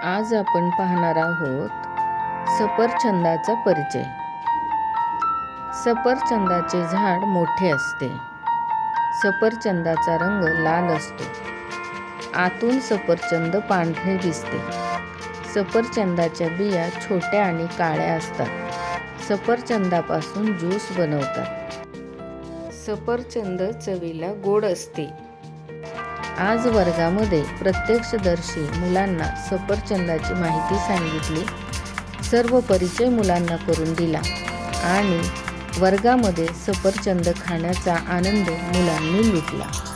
आज आपण पाहणार आहोत सफरचंदाचा परिचय. सफरचंदाचे झाड मोठे असते. सफरचंदाचा रंग लाल असतो. आतून सफरचंद पांढरे दिसते. सफरचंदाच्या बिया छोट्या आणि काळ्या असतात. सफरचंदापासून ज्यूस बनवतात. सफरचंद चवीला गोड असते. आज वर्गामध्ये प्रत्यक्षदर्शी मुलांना सफरचंदाची माहिती सांगितली. सर्व परिचय मुलांना करून दिला आणि वर्गामध्ये सफरचंद खाण्याचा आनंद मुलांनी लुटला.